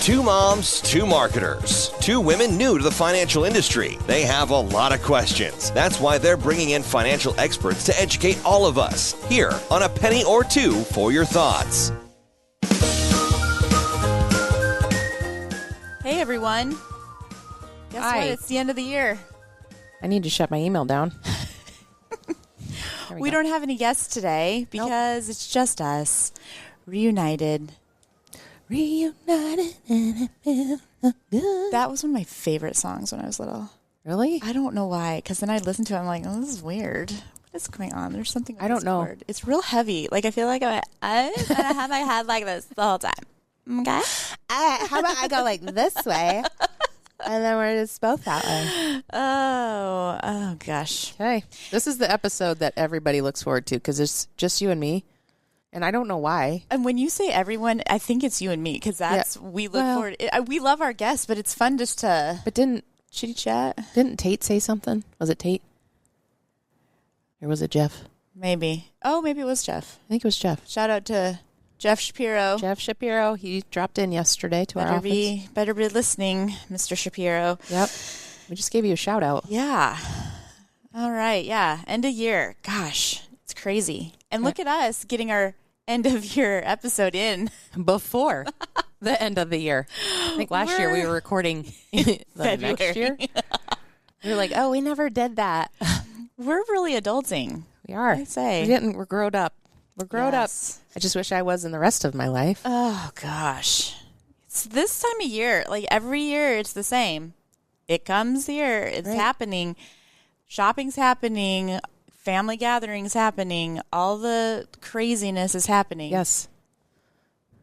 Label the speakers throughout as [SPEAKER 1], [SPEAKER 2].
[SPEAKER 1] Two moms, two marketers, two women new to the financial industry. They have a lot of questions. That's why they're bringing in financial experts to educate all of us here on A Penny or Two for Your Thoughts.
[SPEAKER 2] Hey, everyone. Guess what? It's the end of the year.
[SPEAKER 3] I need to shut my email down.
[SPEAKER 2] We don't have any guests today because it's just us. Reunited. Reunited and it feels good. That was one of my favorite songs when I was little.
[SPEAKER 3] Really?
[SPEAKER 2] I don't know why. Because then I'd listen to it. I'm like, oh, this is weird. What is going on? There's something.
[SPEAKER 3] I don't know.
[SPEAKER 2] Chord. It's real heavy. Like I feel like I have my head like this the whole time. Okay.
[SPEAKER 3] How about I go like this way, and then we're just both that way.
[SPEAKER 2] Oh gosh.
[SPEAKER 3] Okay. This is the episode that everybody looks forward to because it's just you and me. And I don't know why.
[SPEAKER 2] And when you say everyone, I think it's you and me because we look forward. We love our guests, but it's fun just to.
[SPEAKER 3] But didn't
[SPEAKER 2] chitty chat?
[SPEAKER 3] Didn't Tate say something? Was it Tate? Or was it Jeff?
[SPEAKER 2] Maybe. Oh, maybe it was Jeff.
[SPEAKER 3] I think it was Jeff.
[SPEAKER 2] Shout out to Jeff Shapiro.
[SPEAKER 3] Jeff Shapiro. He dropped in yesterday to our office.
[SPEAKER 2] Better be listening, Mr. Shapiro.
[SPEAKER 3] Yep. We just gave you a shout out.
[SPEAKER 2] Yeah. All right. Yeah. End of year. Gosh, it's crazy. And look at us getting our end of year episode in
[SPEAKER 3] before the end of the year. I think last year we were recording the next year. We were like, oh, we never did that.
[SPEAKER 2] We're really adulting.
[SPEAKER 3] We are.
[SPEAKER 2] I say.
[SPEAKER 3] We're grown up. We're grown up. I just wish I was in the rest of my life.
[SPEAKER 2] Oh, gosh. It's this time of year. Like every year it's the same. It comes here. It's happening. Shopping's happening. Family gatherings happening. All the craziness is happening.
[SPEAKER 3] Yes.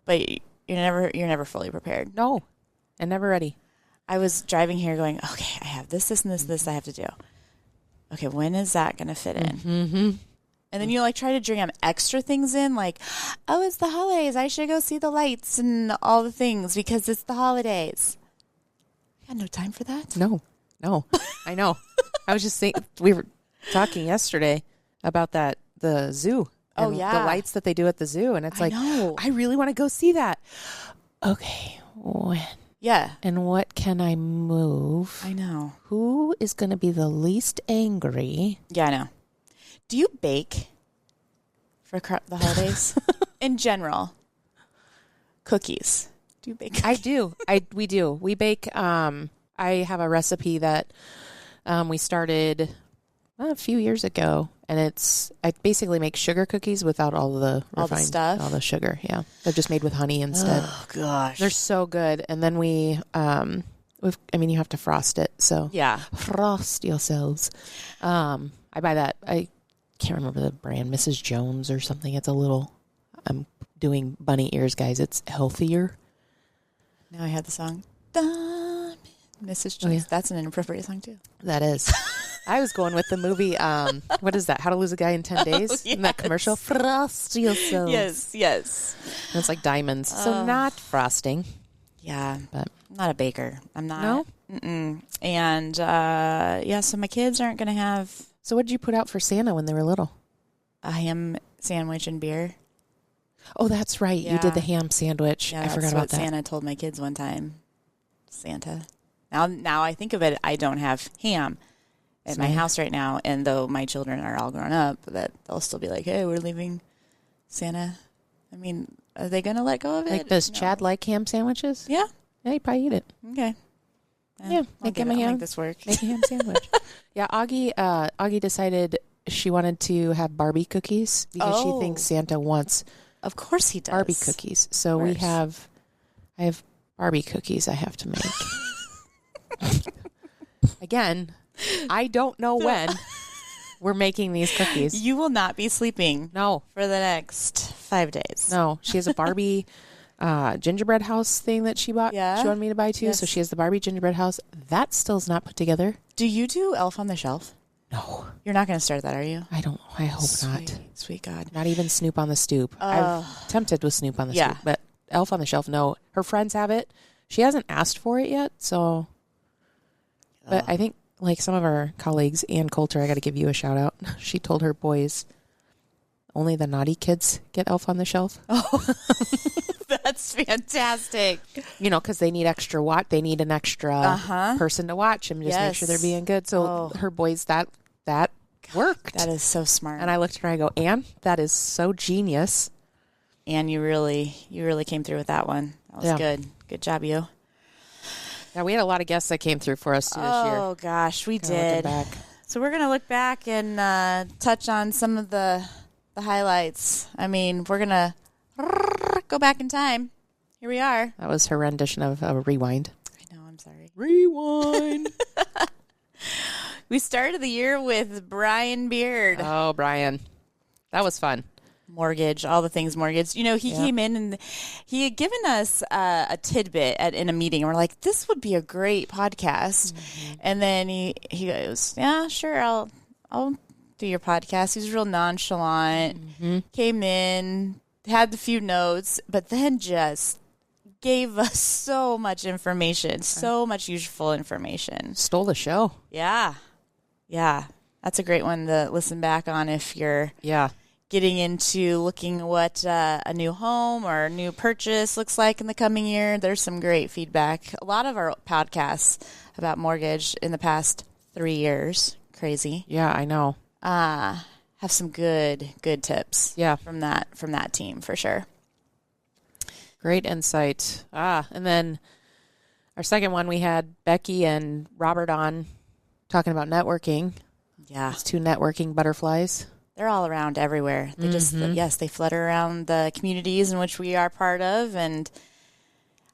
[SPEAKER 2] But you're never fully prepared.
[SPEAKER 3] No. And never ready.
[SPEAKER 2] I was driving here going, okay, I have this, and this I have to do. Okay, when is that going to fit in?
[SPEAKER 3] Mm-hmm.
[SPEAKER 2] And then you like try to jam extra things in like, oh, it's the holidays. I should go see the lights and all the things because it's the holidays. I had no time for that.
[SPEAKER 3] No. I know. I was just saying, we were talking yesterday about the zoo.
[SPEAKER 2] Oh, yeah.
[SPEAKER 3] The lights that they do at the zoo. And it's I really want to go see that. Okay. When?
[SPEAKER 2] Yeah.
[SPEAKER 3] And what can I move?
[SPEAKER 2] I know.
[SPEAKER 3] Who is going to be the least angry?
[SPEAKER 2] Yeah, I know. Do you bake for the holidays? In general. Cookies. Do you bake cookies?
[SPEAKER 3] I do. We do. We bake. I have a recipe that we started a few years ago, and I basically make sugar cookies without all the refined
[SPEAKER 2] stuff,
[SPEAKER 3] all the sugar. Yeah, they're just made with honey instead.
[SPEAKER 2] Oh gosh,
[SPEAKER 3] they're so good. And then you have to frost it. So
[SPEAKER 2] yeah,
[SPEAKER 3] frost yourselves. I buy that. I can't remember the brand, Mrs. Jones or something. It's a little. I'm doing bunny ears, guys. It's healthier.
[SPEAKER 2] Now I had the song. Mrs. Jones. Oh, yeah. That's an inappropriate song too.
[SPEAKER 3] That is. I was going with the movie, what is that? How to Lose a Guy in 10 Days?
[SPEAKER 2] Yes.
[SPEAKER 3] In that commercial? Frost yourselves.
[SPEAKER 2] Yes.
[SPEAKER 3] And it's like diamonds. So not frosting.
[SPEAKER 2] Yeah. But I'm not a baker. I'm not.
[SPEAKER 3] No?
[SPEAKER 2] Mm-mm. And, so my kids aren't going to have.
[SPEAKER 3] So what did you put out for Santa when they were little?
[SPEAKER 2] A ham sandwich and beer.
[SPEAKER 3] Oh, that's right. Yeah. You did the ham sandwich.
[SPEAKER 2] Yeah,
[SPEAKER 3] I forgot about that.
[SPEAKER 2] Santa told my kids one time. Santa. Now I think of it, I don't have ham at my house right now, and though my children are all grown up, that they'll still be like, hey, we're leaving Santa. I mean, are they going to let go of it?
[SPEAKER 3] Like, does Chad like ham sandwiches?
[SPEAKER 2] Yeah.
[SPEAKER 3] Yeah, he'd probably eat it.
[SPEAKER 2] Okay.
[SPEAKER 3] Yeah, make him a ham.
[SPEAKER 2] Make this work.
[SPEAKER 3] Make a ham sandwich. Yeah, Augie decided she wanted to have Barbie cookies because she thinks Santa wants.
[SPEAKER 2] Of course he does.
[SPEAKER 3] Barbie cookies. So I have Barbie cookies I have to make. Again, I don't know when we're making these cookies.
[SPEAKER 2] You will not be sleeping.
[SPEAKER 3] No.
[SPEAKER 2] For the next 5 days.
[SPEAKER 3] No. She has a Barbie gingerbread house thing that she bought.
[SPEAKER 2] Yeah.
[SPEAKER 3] She wanted me to buy too. Yes. So she has the Barbie gingerbread house. That still is not put together.
[SPEAKER 2] Do you do Elf on the Shelf?
[SPEAKER 3] No.
[SPEAKER 2] You're not going to start that, are you?
[SPEAKER 3] I hope not.
[SPEAKER 2] Sweet God.
[SPEAKER 3] Not even Snoop on the Stoop. I've tempted with Snoop on the Stoop, but Elf on the Shelf, no. Her friends have it. She hasn't asked for it yet, so. But I think, like some of our colleagues, Ann Coulter, I got to give you a shout out. She told her boys, only the naughty kids get Elf on the Shelf.
[SPEAKER 2] Oh, that's fantastic.
[SPEAKER 3] You know, because they need extra they need an extra person to watch them, just make sure they're being good. So her boys, that worked.
[SPEAKER 2] That is so smart.
[SPEAKER 3] And I looked at her and I go, Anne, that is so genius.
[SPEAKER 2] Anne, you really came through with that one. That was good. Good job, you.
[SPEAKER 3] Yeah, we had a lot of guests that came through for us too this year.
[SPEAKER 2] Oh gosh, we did. So we're gonna look back and touch on some of the highlights. I mean, we're gonna go back in time. Here we are.
[SPEAKER 3] That was her rendition of a rewind.
[SPEAKER 2] I know. I'm sorry.
[SPEAKER 3] Rewind.
[SPEAKER 2] We started the year with Brian Beard.
[SPEAKER 3] Oh, Brian, that was fun.
[SPEAKER 2] Mortgage, all the things mortgage. You know, he came in and he had given us a tidbit in a meeting. And we're like, this would be a great podcast. Mm-hmm. And then he goes, yeah, sure, I'll do your podcast. He was real nonchalant. Mm-hmm. Came in, had a few notes, but then just gave us so much information, so much useful information.
[SPEAKER 3] Stole the show.
[SPEAKER 2] Yeah. That's a great one to listen back on if you're getting into looking what a new home or a new purchase looks like in the coming year. There's some great feedback. A lot of our podcasts about mortgage in the past 3 years, crazy.
[SPEAKER 3] Yeah, I know.
[SPEAKER 2] Have some good tips.
[SPEAKER 3] Yeah,
[SPEAKER 2] from that team for sure.
[SPEAKER 3] Great insight. And then our second one, we had Becky and Robert on talking about networking.
[SPEAKER 2] Yeah,
[SPEAKER 3] it's 2 networking butterflies.
[SPEAKER 2] They're all around everywhere. They just, they flutter around the communities in which we are part of. And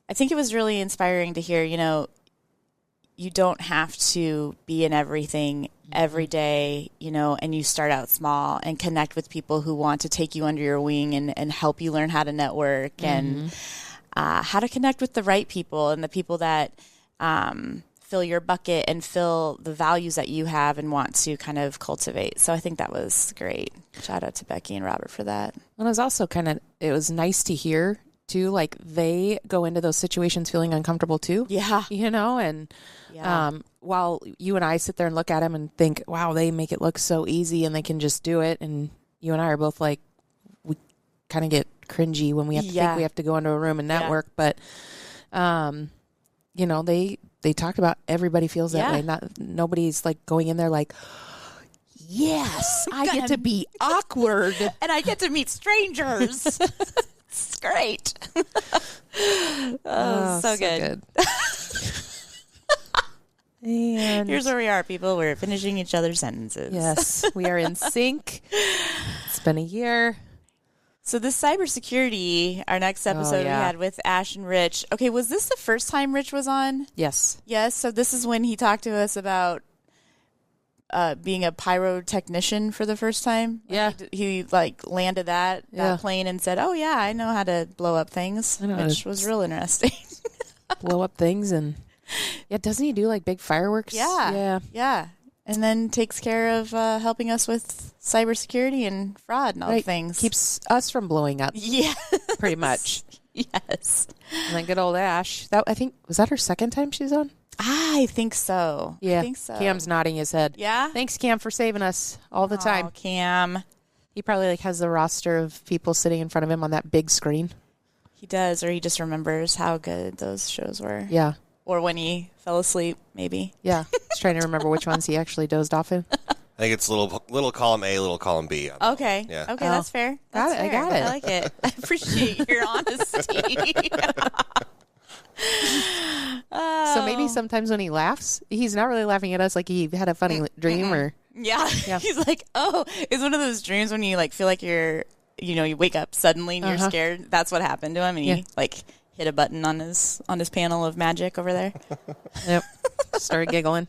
[SPEAKER 2] I think it was really inspiring to hear, you know, you don't have to be in everything every day, you know, and you start out small and connect with people who want to take you under your wing and help you learn how to network and how to connect with the right people and the people that fill your bucket and fill the values that you have and want to kind of cultivate. So I think that was great. Shout out to Becky and Robert for that.
[SPEAKER 3] And it was also it was nice to hear too, like they go into those situations feeling uncomfortable too.
[SPEAKER 2] Yeah.
[SPEAKER 3] You know, and while you and I sit there and look at them and think, wow, they make it look so easy and they can just do it. And you and I are both like, we kind of get cringy when we have to think we have to go into a room and network. But, you know, they talked about everybody feels that way. Nobody's like going in there like, yes, I get to be awkward
[SPEAKER 2] and I get to meet strangers. It's great. So good. And here's where we are, people. We're finishing each other's sentences.
[SPEAKER 3] Yes, we are in sync. It's been a year.
[SPEAKER 2] So this cybersecurity, our next episode we had with Ash and Rich. Okay, was this the first time Rich was on?
[SPEAKER 3] Yes.
[SPEAKER 2] Yes, so this is when he talked to us about being a pyrotechnician for the first time.
[SPEAKER 3] Yeah.
[SPEAKER 2] He like landed that plane and said, oh yeah, I know how to blow up things, which was real interesting.
[SPEAKER 3] Blow up things and doesn't he do like big fireworks?
[SPEAKER 2] Yeah. And then takes care of helping us with cybersecurity and fraud and all the things.
[SPEAKER 3] Keeps us from blowing up.
[SPEAKER 2] Yeah.
[SPEAKER 3] Pretty much.
[SPEAKER 2] Yes.
[SPEAKER 3] And then good old Ash. I think, was that her second time she's on?
[SPEAKER 2] I think so.
[SPEAKER 3] Yeah.
[SPEAKER 2] I think so.
[SPEAKER 3] Cam's nodding his head.
[SPEAKER 2] Yeah?
[SPEAKER 3] Thanks, Cam, for saving us all the time.
[SPEAKER 2] Cam.
[SPEAKER 3] He probably like has the roster of people sitting in front of him on that big screen.
[SPEAKER 2] He does, or he just remembers how good those shows were.
[SPEAKER 3] Yeah.
[SPEAKER 2] Or when he fell asleep, maybe.
[SPEAKER 3] Yeah. He's trying to remember which ones he actually dozed off in.
[SPEAKER 1] I think it's little column A, little column B.
[SPEAKER 2] Okay.
[SPEAKER 1] Yeah.
[SPEAKER 2] Okay, that's fair.
[SPEAKER 3] Got it. I got it.
[SPEAKER 2] I like it. I appreciate your honesty.
[SPEAKER 3] So maybe sometimes when he laughs, he's not really laughing at us like he had a funny dream or...
[SPEAKER 2] Yeah. He's like, oh, it's one of those dreams when you like feel like you're, you know, you wake up suddenly and you're scared. That's what happened to him. And he like hit a button on his panel of magic over there.
[SPEAKER 3] Yep. Started giggling.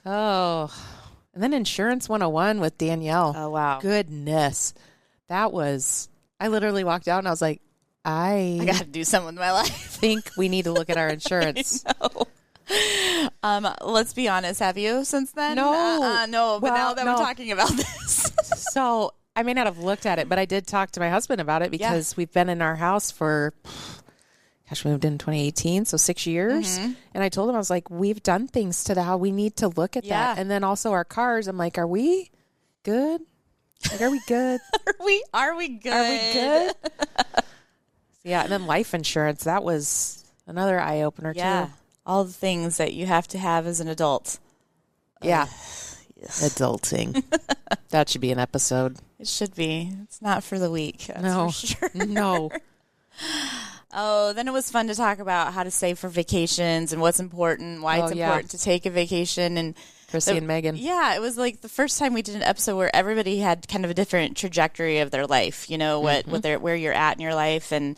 [SPEAKER 3] Oh. And then Insurance 101 with Danielle.
[SPEAKER 2] Oh, wow.
[SPEAKER 3] Goodness. That was... I literally walked out and I was like, I
[SPEAKER 2] got to do something with my life.
[SPEAKER 3] think we need to look at our insurance.
[SPEAKER 2] Let's be honest. Have you since then?
[SPEAKER 3] No.
[SPEAKER 2] No. But now that we're talking about this.
[SPEAKER 3] So I may not have looked at it, but I did talk to my husband about it because we've been in our house for, we moved in 2018, so 6 years. Mm-hmm. And I told him, I was like, we've done things to the house. We need to look at that. And then also our cars. I'm like, are we good? Like, are we good?
[SPEAKER 2] Are we good?
[SPEAKER 3] Are we good? Yeah, and then life insurance, that was another eye-opener, too.
[SPEAKER 2] All the things that you have to have as an adult.
[SPEAKER 3] Yeah.
[SPEAKER 2] Yes.
[SPEAKER 3] Adulting. That should be an episode.
[SPEAKER 2] It should be. It's not for the weak. That's
[SPEAKER 3] No.
[SPEAKER 2] for sure.
[SPEAKER 3] No.
[SPEAKER 2] Oh, then it was fun to talk about how to save for vacations and what's important, why it's important to take a vacation. And
[SPEAKER 3] Chrissy and Megan.
[SPEAKER 2] Yeah, it was like the first time we did an episode where everybody had kind of a different trajectory of their life, you know, where you're at in your life. And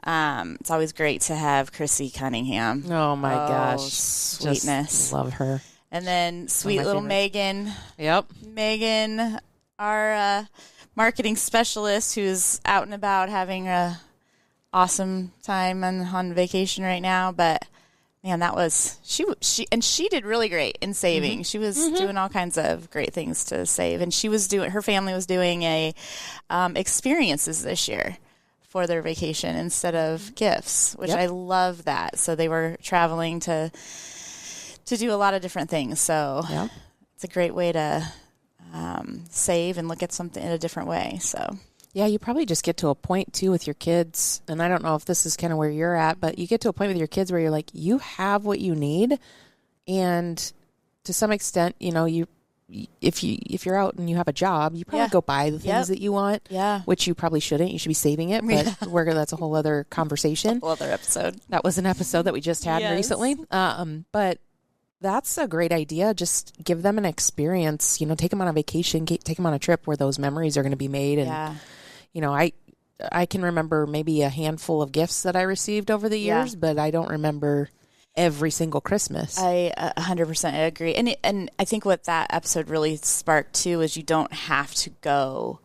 [SPEAKER 2] it's always great to have Chrissy Cunningham.
[SPEAKER 3] Oh, my gosh.
[SPEAKER 2] Sweetness.
[SPEAKER 3] Just love her.
[SPEAKER 2] And then sweet little Megan.
[SPEAKER 3] Yep.
[SPEAKER 2] Megan, our marketing specialist who's out and about having a awesome time on vacation right now. But man, that was she did really great in saving.
[SPEAKER 3] Mm-hmm.
[SPEAKER 2] She was doing all kinds of great things to save, and her family was doing experiences this year for their vacation instead of gifts, which I love that. So they were traveling to do a lot of different things. So it's a great way to save and look at something in a different way. So.
[SPEAKER 3] Yeah, you probably just get to a point, too, with your kids, and I don't know if this is kind of where you're at, but you get to a point with your kids where you're like, you have what you need, and to some extent, you know, if you're out and you have a job, you probably go buy the things that you want, which you probably shouldn't. You should be saving it, but that's a whole other conversation.
[SPEAKER 2] A whole other episode.
[SPEAKER 3] That was an episode that we just had recently, but that's a great idea. Just give them an experience, you know, take them on a vacation, take them on a trip where those memories are going to be made, and you know, I can remember maybe a handful of gifts that I received over the years, but I don't remember every single Christmas.
[SPEAKER 2] I 100% agree. And I think what that episode really sparked too is you don't have to go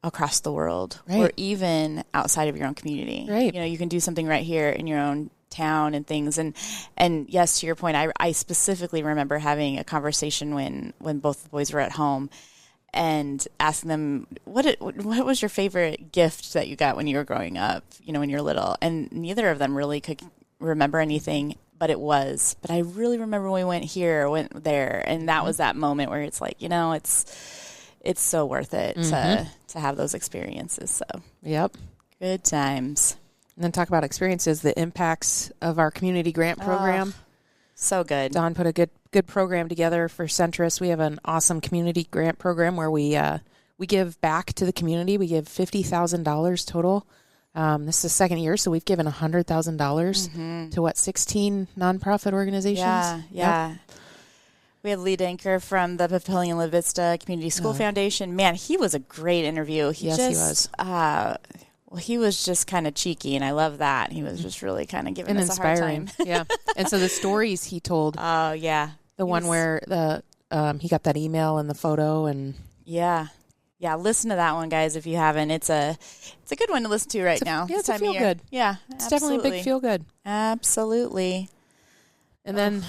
[SPEAKER 2] across the world or even outside of your own community.
[SPEAKER 3] Right.
[SPEAKER 2] You know, you can do something right here in your own town and things. And yes, to your point, I specifically remember having a conversation when both the boys were at home and asking them, what was your favorite gift that you got when you were growing up, you know, when you were little? And neither of them really could remember anything, but I really remember when we went there. And that was that moment where it's like, you know, it's so worth it to have those experiences. So, good times.
[SPEAKER 3] And then talk about experiences, the impacts of our community grant program.
[SPEAKER 2] So good.
[SPEAKER 3] Don put a good program together for Centris. We have an awesome community grant program where we give back to the community. We give $50,000 total. This is the second year, so we've given $100,000 to 16 nonprofit organizations.
[SPEAKER 2] Yeah. We had lead anchor from the Papillion La Vista Community School Foundation. Man, he was a great interview. He was. Well, he was just kind of cheeky, and I love that. He was just really kind of giving us
[SPEAKER 3] inspiring.
[SPEAKER 2] A hard time.
[SPEAKER 3] And so the stories he told.
[SPEAKER 2] Oh, yeah.
[SPEAKER 3] The one where he got that email and the photo and.
[SPEAKER 2] Yeah, listen to that one, guys, if you haven't. It's a good one to listen to right now.
[SPEAKER 3] Yeah, it's a feel good.
[SPEAKER 2] Yeah,
[SPEAKER 3] it's definitely a big feel good.
[SPEAKER 2] Absolutely.
[SPEAKER 3] And then,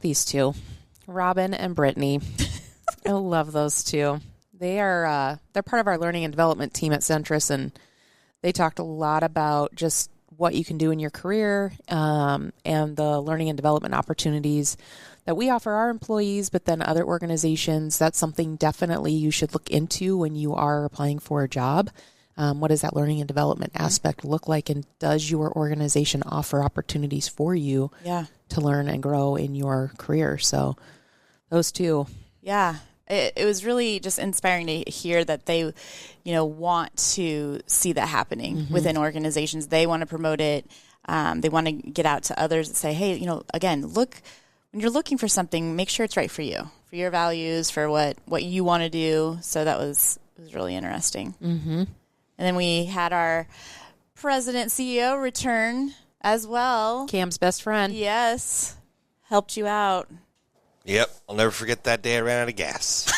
[SPEAKER 3] these two, Robin and Brittany. I love those two. They're part of our learning and development team at Centris, and they talked a lot about just what you can do in your career and the learning and development opportunities that we offer our employees, but then other organizations. That's something definitely you should look into when you are applying for a job. What does that learning and development aspect look like, and does your organization offer opportunities for you to learn and grow in your career? So those two.
[SPEAKER 2] Yeah. It was really just inspiring to hear that they, you know, want to see that happening within organizations. They want to promote it. They want to get out to others and say, hey, you know, again, look, when you're looking for something, make sure it's right for you, for your values, for what you want to do. So it was really interesting. Mm-hmm. And then we had our president CEO return as well.
[SPEAKER 3] Cam's best friend.
[SPEAKER 2] Yes. Helped you out.
[SPEAKER 1] Yep. I'll never forget that day I ran out of gas.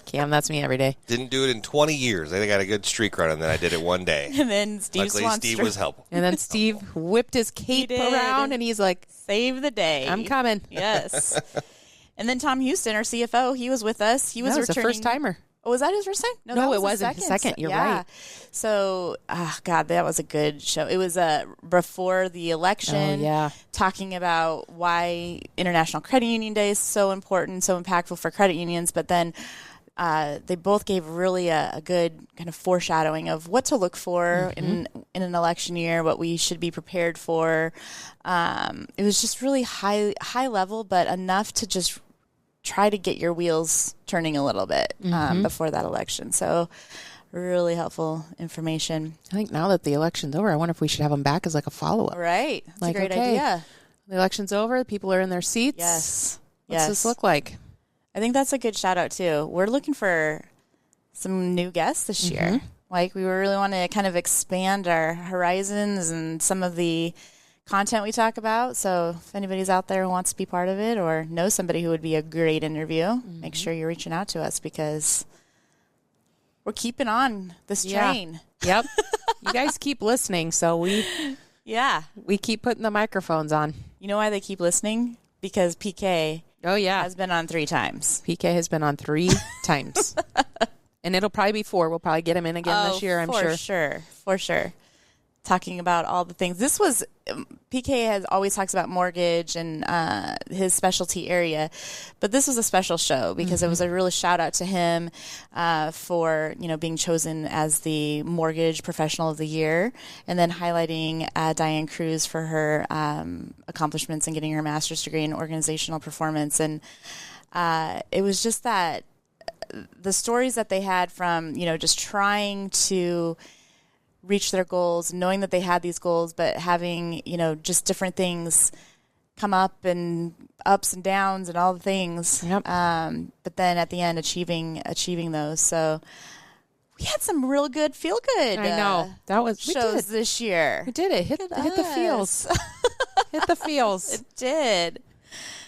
[SPEAKER 3] Cam, that's me every day.
[SPEAKER 1] Didn't do it in 20 years. I think I got a good streak running, then I did it one day.
[SPEAKER 2] And then
[SPEAKER 1] Luckily, Steve was helpful.
[SPEAKER 3] And then Steve whipped his cape around, and he's like,
[SPEAKER 2] save the day.
[SPEAKER 3] I'm coming.
[SPEAKER 2] Yes. And then Tom Houston, our CFO, he was with us. He was returning.
[SPEAKER 3] A first-timer.
[SPEAKER 2] Oh, was that his first time?
[SPEAKER 3] No, it wasn't. His second. You're right.
[SPEAKER 2] So, God, that was a good show. It was before the election, talking about why International Credit Union Day is so important, so impactful for credit unions. But then they both gave really a good kind of foreshadowing of what to look for in an election year, what we should be prepared for. It was just really high level, but enough to just try to get your wheels turning a little bit before that election. So really helpful information.
[SPEAKER 3] I think now that the election's over, I wonder if we should have them back as like a follow-up.
[SPEAKER 2] Right. That's
[SPEAKER 3] like,
[SPEAKER 2] a great
[SPEAKER 3] okay,
[SPEAKER 2] idea.
[SPEAKER 3] The election's over. People are in their seats.
[SPEAKER 2] Yes.
[SPEAKER 3] What's this look like?
[SPEAKER 2] I think that's a good shout out too. We're looking for some new guests this year. Like we really want to kind of expand our horizons and some of the content we talk about. So if anybody's out there who wants to be part of it or knows somebody who would be a great interview, make sure you're reaching out to us because we're keeping on this train.
[SPEAKER 3] Yep. You guys keep listening, so we keep putting the microphones on.
[SPEAKER 2] You know why they keep listening? Because PK has been on 3 times.
[SPEAKER 3] PK has been on 3 times. And it'll probably be 4. We'll probably get him in again this year, I'm sure. For sure. Talking about all the things. This was, PK has always talks about mortgage and his specialty area, but this was a special show because it was a real shout out to him for, being chosen as the mortgage professional of the year, and then highlighting Diane Cruz for her accomplishments in getting her master's degree in organizational performance. And it was just that the stories that they had from, just trying to reach their goals, knowing that they had these goals, but having, just different things come up and ups and downs and all the things. Yep.
[SPEAKER 2] But then at the end, achieving those. So we had some real good, feel good.
[SPEAKER 3] I know that was
[SPEAKER 2] shows this year.
[SPEAKER 3] We did it. Hit the feels. Hit the feels.
[SPEAKER 2] It did.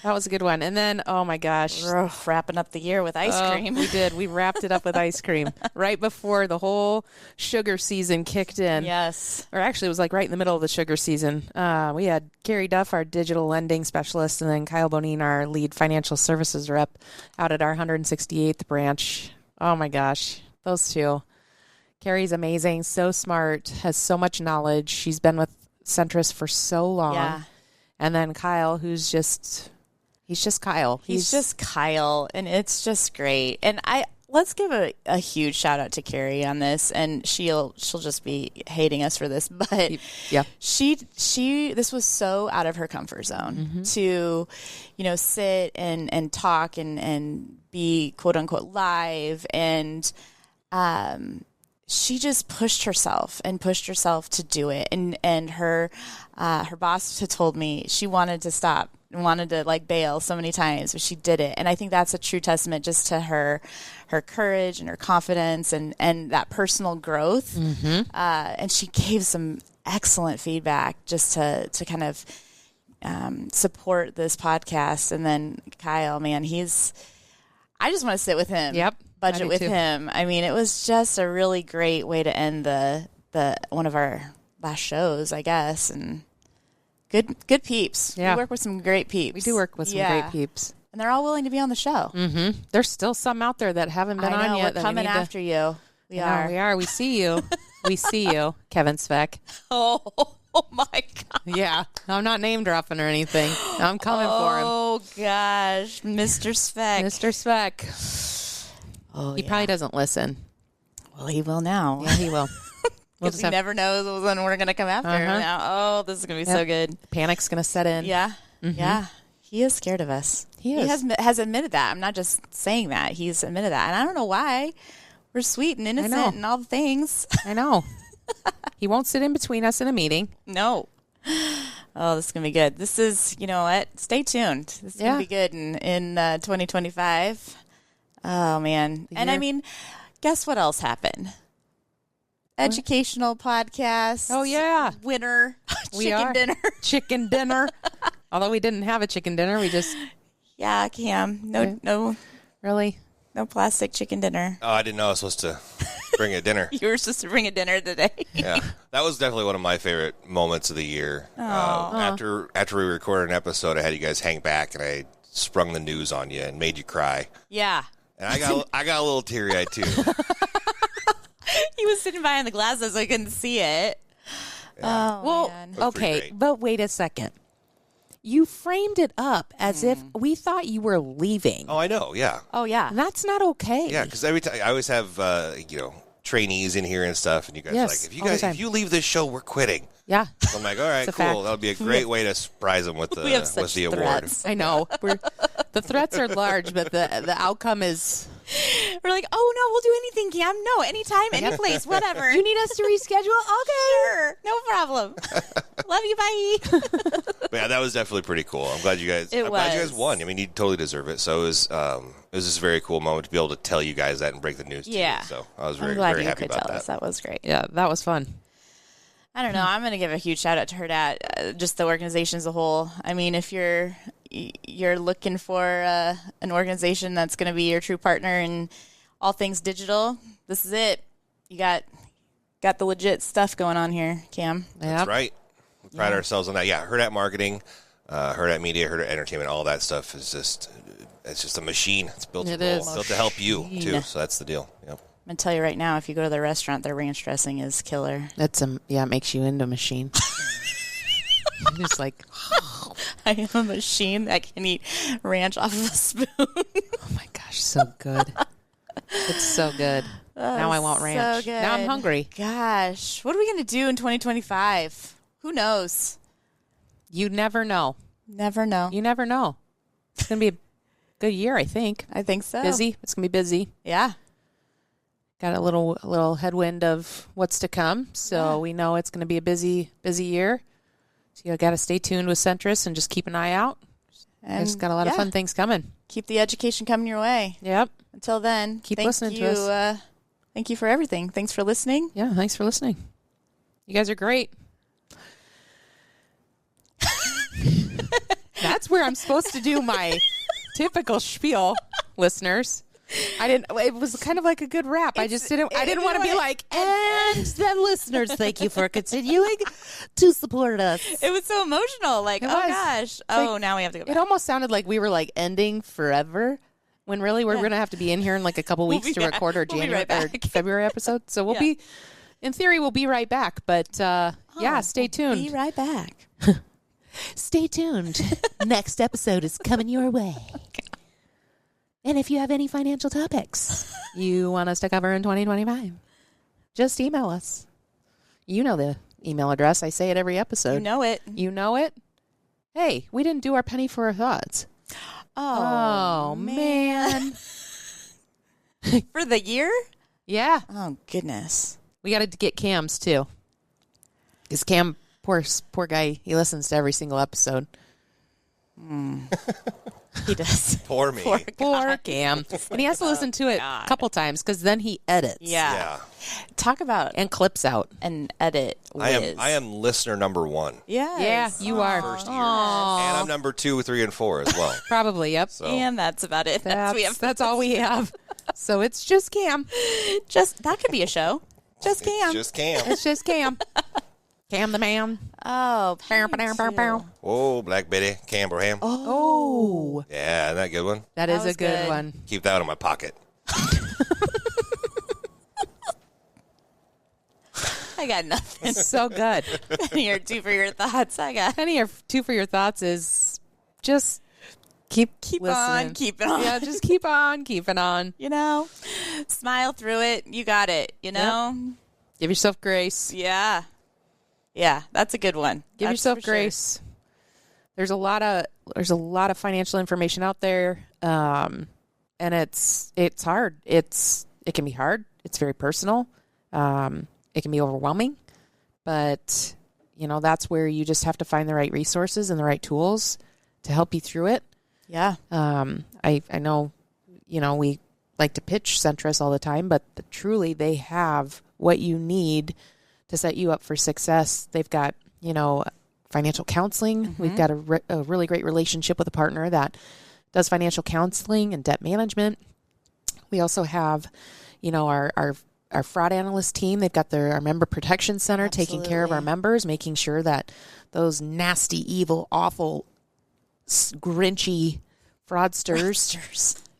[SPEAKER 3] That was a good one. And then, oh my gosh.
[SPEAKER 2] Wrapping up the year with ice cream.
[SPEAKER 3] We did. We wrapped it up with ice cream right before the whole sugar season kicked in.
[SPEAKER 2] Yes.
[SPEAKER 3] Or actually, it was like right in the middle of the sugar season. We had Carrie Duff, our digital lending specialist, and then Kyle Bonine, our lead financial services rep, out at our 168th branch. Oh my gosh. Those two. Carrie's amazing, so smart, has so much knowledge. She's been with Centris for so long.
[SPEAKER 2] Yeah.
[SPEAKER 3] And then Kyle, he's just Kyle.
[SPEAKER 2] He's just Kyle, and it's just great. And let's give a huge shout out to Carrie on this, and she'll just be hating us for this, but
[SPEAKER 3] yeah,
[SPEAKER 2] she this was so out of her comfort zone to, sit and talk and be quote unquote live, and she just pushed herself to do it, and her boss had told me she wanted to stop and wanted to bail so many times, but she did it. And I think that's a true testament just to her courage and her confidence and that personal growth. And she gave some excellent feedback just to kind of support this podcast. And then Kyle, man, I just want to sit with him.
[SPEAKER 3] Yep.
[SPEAKER 2] Budget with him. I mean, it was just a really great way to end the one of our last shows, I guess, and good peeps.
[SPEAKER 3] Yeah.
[SPEAKER 2] We work with some great peeps.
[SPEAKER 3] We do work with some great peeps.
[SPEAKER 2] And they're all willing to be on the show.
[SPEAKER 3] There's still some out there that haven't been on yet.
[SPEAKER 2] We're coming after you. We are.
[SPEAKER 3] We see you. We see you, Kevin Svec.
[SPEAKER 2] Oh my God.
[SPEAKER 3] Yeah. I'm not name dropping or anything. I'm coming for him.
[SPEAKER 2] Oh gosh. Mr. Svec.
[SPEAKER 3] Mr. Svec.
[SPEAKER 2] Oh,
[SPEAKER 3] he probably doesn't listen.
[SPEAKER 2] Well, he will now.
[SPEAKER 3] Yeah, he will.
[SPEAKER 2] Because he never knows when we're going to come after him now. Oh, this is going to be so good.
[SPEAKER 3] Panic's going to set in.
[SPEAKER 2] Yeah. Yeah. He is scared of us.
[SPEAKER 3] He is.
[SPEAKER 2] He has admitted that. I'm not just saying that. He's admitted that. And I don't know why. We're sweet and innocent and all the things.
[SPEAKER 3] I know. He won't sit in between us in a meeting.
[SPEAKER 2] No. Oh, this is going to be good. This is, you know what? Stay tuned. This is going to be good in 2025. Oh, man. And I mean, guess what else happened? Educational podcast.
[SPEAKER 3] Oh, yeah.
[SPEAKER 2] Winner. Chicken dinner.
[SPEAKER 3] Chicken dinner. Although we didn't have a chicken dinner, we just...
[SPEAKER 2] Yeah, Cam. No.
[SPEAKER 3] Really?
[SPEAKER 2] No plastic chicken dinner.
[SPEAKER 1] Oh, I didn't know I was supposed to bring a dinner.
[SPEAKER 2] You were supposed to bring a dinner today.
[SPEAKER 1] Yeah. That was definitely one of my favorite moments of the year. After we recorded an episode, I had you guys hang back, and I sprung the news on you and made you cry.
[SPEAKER 2] Yeah.
[SPEAKER 1] And I got a little teary-eyed, too.
[SPEAKER 2] He was sitting behind the glasses, so I couldn't see it.
[SPEAKER 3] Yeah.
[SPEAKER 2] Oh, man.
[SPEAKER 3] Okay, but wait a second. you framed it up as if we thought you were leaving.
[SPEAKER 1] Oh, I know. Yeah.
[SPEAKER 2] Oh, yeah.
[SPEAKER 3] That's not okay.
[SPEAKER 1] Yeah, because every time I always have trainees in here and stuff, and you guys are like, if you leave this show, we're quitting.
[SPEAKER 3] Yeah.
[SPEAKER 1] So I'm like, all right, cool.
[SPEAKER 3] fact.
[SPEAKER 1] That'll be a great way to surprise them with the award.
[SPEAKER 2] Threats.
[SPEAKER 3] I know. The threats are large, but the outcome is...
[SPEAKER 2] We're like, oh, no, we'll do anything, Cam. No, anytime, any place, whatever.
[SPEAKER 3] You need us to reschedule? Okay.
[SPEAKER 2] Sure. No problem. Love you. Bye.
[SPEAKER 1] But yeah, that was definitely pretty cool. I'm glad you guys won. I mean, you totally deserve it. So it was just a very cool moment to be able to tell you guys that and break the news to you. So I was very, very happy about that.
[SPEAKER 2] That was great.
[SPEAKER 3] Yeah, that was fun.
[SPEAKER 2] I don't know. I'm going to give a huge shout out to Hurrdat, just the organization as a whole. I mean, if you're looking for an organization that's going to be your true partner in all things digital, this is it. You got the legit stuff going on here, Cam.
[SPEAKER 3] Yep.
[SPEAKER 1] That's right. We pride ourselves on that. Yeah, Hurrdat Marketing, Hurrdat Media, Hurrdat Entertainment, all that stuff is just a machine. It's built to help you too. So that's the deal. Yep.
[SPEAKER 2] I'm going to tell you right now, if you go to the restaurant, their ranch dressing is killer.
[SPEAKER 3] That's it makes you into a machine. Just like,
[SPEAKER 2] I am a machine that can eat ranch off of a spoon.
[SPEAKER 3] oh my gosh, so good. It's so good. Now I want ranch.
[SPEAKER 2] So good.
[SPEAKER 3] Now I'm hungry.
[SPEAKER 2] Gosh, what are we going to do in 2025? Who knows?
[SPEAKER 3] You never know.
[SPEAKER 2] Never know.
[SPEAKER 3] You never know. It's going to be a good year, I think.
[SPEAKER 2] I think so.
[SPEAKER 3] Busy. It's going to be busy.
[SPEAKER 2] Yeah.
[SPEAKER 3] Got a little headwind of what's to come, so we know it's going to be a busy year. So you got to stay tuned with Centris and just keep an eye out. And there's got a lot of fun things coming.
[SPEAKER 2] Keep the education coming your way.
[SPEAKER 3] Yep.
[SPEAKER 2] Until then,
[SPEAKER 3] keep listening to us.
[SPEAKER 2] Thank you for everything. Thanks for listening.
[SPEAKER 3] Yeah, thanks for listening. You guys are great. That's where I'm supposed to do my typical spiel, listeners. It was kind of like a good rap. I didn't want to be like, and then listeners, thank you for continuing to support us.
[SPEAKER 2] It was so emotional. Like, gosh. Now we have to go back.
[SPEAKER 3] It almost sounded like we were like ending forever when really we're going to have to be in here in like a couple weeks to record our January or February episode. So we'll be, in theory, we'll be right back. But stay tuned.
[SPEAKER 2] Be right back.
[SPEAKER 3] Stay tuned. Next episode is coming your way. Okay. And if you have any financial topics you want us to cover in 2025, just email us. You know the email address. I say it every episode.
[SPEAKER 2] You know it.
[SPEAKER 3] You know it? Hey, we didn't do our penny for our thoughts. Oh man.
[SPEAKER 2] For the year?
[SPEAKER 3] Yeah.
[SPEAKER 2] Oh, goodness.
[SPEAKER 3] We got to get Cam's, too. Because Cam, poor guy, he listens to every single episode.
[SPEAKER 2] He does.
[SPEAKER 1] Poor me.
[SPEAKER 3] Poor Cam. And he has to listen to it a couple times because then he edits.
[SPEAKER 2] Yeah. Talk about
[SPEAKER 3] and clips out
[SPEAKER 2] and edit.
[SPEAKER 1] I am listener number 1.
[SPEAKER 3] Yeah, you are.
[SPEAKER 1] First year. And I'm number 2, 3, and 4 as well.
[SPEAKER 3] Probably, yep.
[SPEAKER 2] So. And that's about it.
[SPEAKER 3] That's all we have. So it's just Cam.
[SPEAKER 2] That could be a show. Just Cam.
[SPEAKER 3] It's just Cam. Cam the man.
[SPEAKER 2] Oh,
[SPEAKER 1] Whoa, Black Betty, Camberham.
[SPEAKER 3] Oh.
[SPEAKER 1] Yeah, isn't that a good one?
[SPEAKER 3] That is a good one.
[SPEAKER 1] Keep that in my pocket.
[SPEAKER 2] I got nothing.
[SPEAKER 3] So good.
[SPEAKER 2] Penny or two for your thoughts.
[SPEAKER 3] Penny or two for your thoughts is just keep listening.
[SPEAKER 2] On keeping on.
[SPEAKER 3] Yeah, just keep on keeping on.
[SPEAKER 2] You know, smile through it. You got it. You know,
[SPEAKER 3] give yourself grace.
[SPEAKER 2] Yeah, that's a good one.
[SPEAKER 3] Give yourself grace. Sure. There's a lot of financial information out there, and it's hard. It can be hard. It's very personal. It can be overwhelming, but that's where you just have to find the right resources and the right tools to help you through it.
[SPEAKER 2] Yeah.
[SPEAKER 3] I know, we like to pitch Centris all the time, but truly they have what you need to set you up for success. They've got, financial counseling. Mm-hmm. We've got a really great relationship with a partner that does financial counseling and debt management. We also have, our fraud analyst team. They've got our member protection center taking care of our members, making sure that those nasty, evil, awful, grinchy fraudsters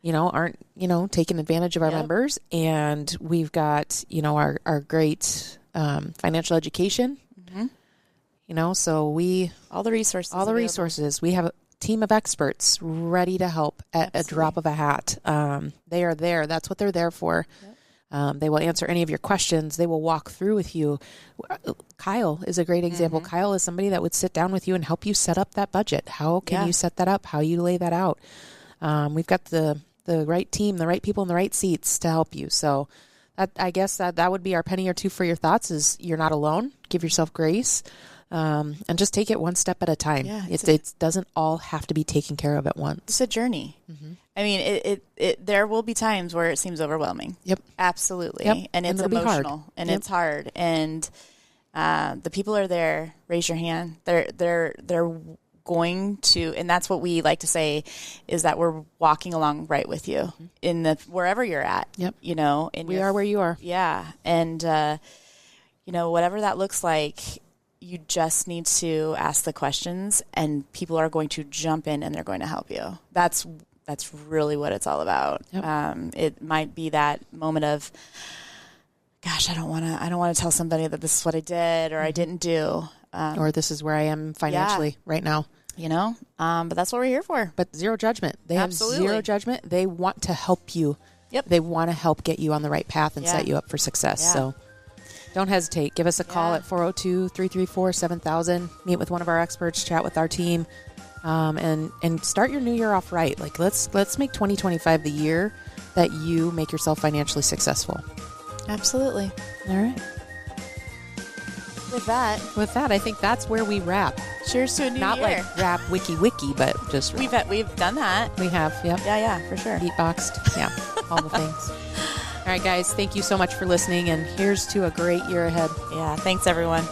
[SPEAKER 3] aren't, taking advantage of our members. And we've got, our great financial education. Mm-hmm. So
[SPEAKER 2] all the resources.
[SPEAKER 3] We have a team of experts ready to help at a drop of a hat. They are there. That's what they're there for. Yep. They will answer any of your questions. They will walk through with you. Kyle is a great example. Mm-hmm. Kyle is somebody that would sit down with you and help you set up that budget. How can you set that up? How you lay that out? We've got the right team, the right people in the right seats to help you. So I guess that would be our penny or two for your thoughts is you're not alone. Give yourself grace. And just take it one step at a time. Yeah, it doesn't all have to be taken care of at once.
[SPEAKER 2] It's a journey. Mm-hmm. I mean, there will be times where it seems overwhelming.
[SPEAKER 3] Yep.
[SPEAKER 2] Absolutely. Yep. And it's emotional and it's hard. And the people are there. Raise your hand. They're going to, and that's what we like to say is that we're walking along right with you in wherever you're at.
[SPEAKER 3] Yep.
[SPEAKER 2] And
[SPEAKER 3] we are where you are.
[SPEAKER 2] Yeah. And, whatever that looks like, you just need to ask the questions and people are going to jump in and they're going to help you. That's really what it's all about. Yep. It might be that moment of, gosh, I don't want to tell somebody that this is what I did or I didn't do.
[SPEAKER 3] Or this is where I am financially right now.
[SPEAKER 2] But that's what we're here for.
[SPEAKER 3] But zero judgment. They have zero judgment. They want to help you.
[SPEAKER 2] Yep.
[SPEAKER 3] They want to help get you on the right path and set you up for success. Yeah. So don't hesitate. Give us a call at 402-334-7000. Meet with one of our experts, chat with our team, and start your new year off right. Like let's make 2025 the year that you make yourself financially successful.
[SPEAKER 2] Absolutely.
[SPEAKER 3] All right.
[SPEAKER 2] With that,
[SPEAKER 3] I think that's where we wrap.
[SPEAKER 2] Cheers to a new year.
[SPEAKER 3] Not like wrap wiki, but just wrap.
[SPEAKER 2] We've done that.
[SPEAKER 3] We have. Yep.
[SPEAKER 2] Yeah, for sure.
[SPEAKER 3] Beatboxed. Yeah. All the things. All right, guys. Thank you so much for listening, and here's to a great year ahead.
[SPEAKER 2] Yeah. Thanks, everyone.